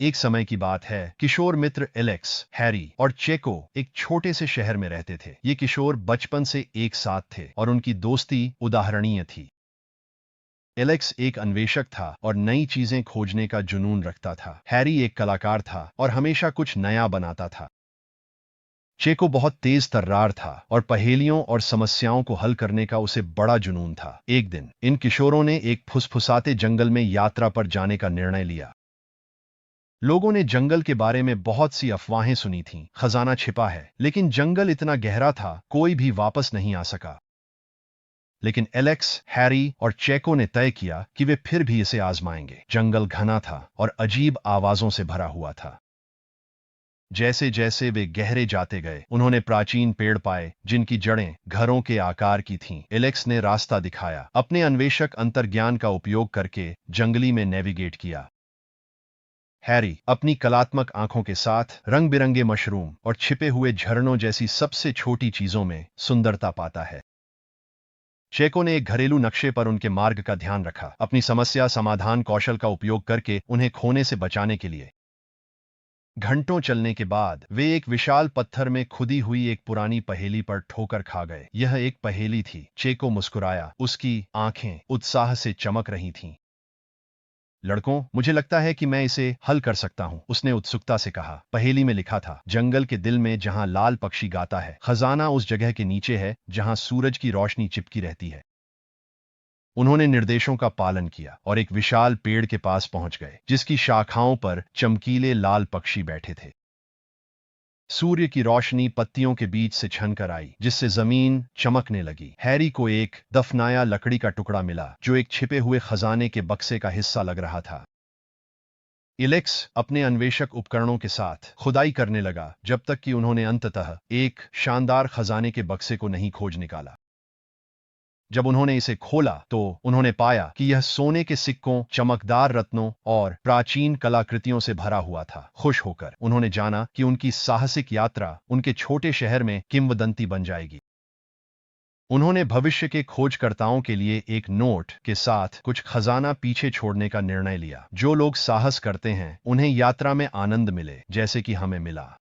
एक समय की बात है, किशोर मित्र एलेक्स, हैरी और चेको एक छोटे से शहर में रहते थे। ये किशोर बचपन से एक साथ थे और उनकी दोस्ती उदाहरणीय थी। एलेक्स एक अन्वेषक था और नई चीजें खोजने का जुनून रखता था। हैरी एक कलाकार था और हमेशा कुछ नया बनाता था। चेको बहुत तेज तर्रार था और पहेलियों और समस्याओं को हल करने का उसे बड़ा जुनून था। एक दिन इन किशोरों ने एक फुसफुसाते जंगल में यात्रा पर जाने का निर्णय लिया। लोगों ने जंगल के बारे में बहुत सी अफवाहें सुनी थीं, खजाना छिपा है, लेकिन जंगल इतना गहरा था, कोई भी वापस नहीं आ सका। लेकिन एलेक्स, हैरी और चेको ने तय किया कि वे फिर भी इसे आजमाएंगे। जंगल घना था और अजीब आवाजों से भरा हुआ था। जैसे जैसे वे गहरे जाते गए, उन्होंने प्राचीन पेड़ पाए जिनकी जड़ें घरों के आकार की थीं। एलेक्स ने रास्ता दिखाया, अपने अन्वेषक अंतर्ज्ञान का उपयोग करके जंगली में नेविगेट किया। हैरी अपनी कलात्मक आंखों के साथ रंग बिरंगे मशरूम और छिपे हुए झरनों जैसी सबसे छोटी चीजों में सुंदरता पाता है। चेको ने एक घरेलू नक्शे पर उनके मार्ग का ध्यान रखा, अपनी समस्या समाधान कौशल का उपयोग करके उन्हें खोने से बचाने के लिए। घंटों चलने के बाद वे एक विशाल पत्थर में खुदी हुई एक पुरानी पहेली पर ठोकर खा गए। यह एक पहेली थी। चेको मुस्कुराया, उसकी आंखें उत्साह से चमक रही थीं। लड़कों, मुझे लगता है कि मैं इसे हल कर सकता हूं, उसने उत्सुकता से कहा। पहेली में लिखा था, जंगल के दिल में जहां लाल पक्षी गाता है, खजाना उस जगह के नीचे है जहां सूरज की रोशनी चिपकी रहती है। उन्होंने निर्देशों का पालन किया और एक विशाल पेड़ के पास पहुंच गए जिसकी शाखाओं पर चमकीले लाल पक्षी बैठे थे। सूर्य की रोशनी पत्तियों के बीच से छनकर आई जिससे जमीन चमकने लगी। हैरी को एक दफनाया लकड़ी का टुकड़ा मिला जो एक छिपे हुए खजाने के बक्से का हिस्सा लग रहा था। एलेक्स अपने अन्वेषक उपकरणों के साथ खुदाई करने लगा जब तक कि उन्होंने अंततः एक शानदार खजाने के बक्से को नहीं खोज निकाला। जब उन्होंने इसे खोला तो उन्होंने पाया कि यह सोने के सिक्कों, चमकदार रत्नों और प्राचीन कलाकृतियों से भरा हुआ था। खुश होकर उन्होंने जाना कि उनकी साहसिक यात्रा उनके छोटे शहर में किंवदंती बन जाएगी। उन्होंने भविष्य के खोजकर्ताओं के लिए एक नोट के साथ कुछ खजाना पीछे छोड़ने का निर्णय लिया। जो लोग साहस करते हैं उन्हें यात्रा में आनंद मिले, जैसे कि हमें मिला।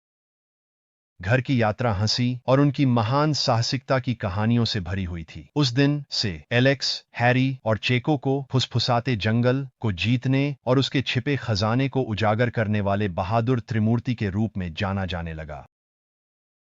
घर की यात्रा हंसी और उनकी महान साहसिकता की कहानियों से भरी हुई थी। उस दिन से एलेक्स, हैरी और चेको को फुसफुसाते जंगल को जीतने और उसके छिपे खजाने को उजागर करने वाले बहादुर त्रिमूर्ति के रूप में जाना जाने लगा।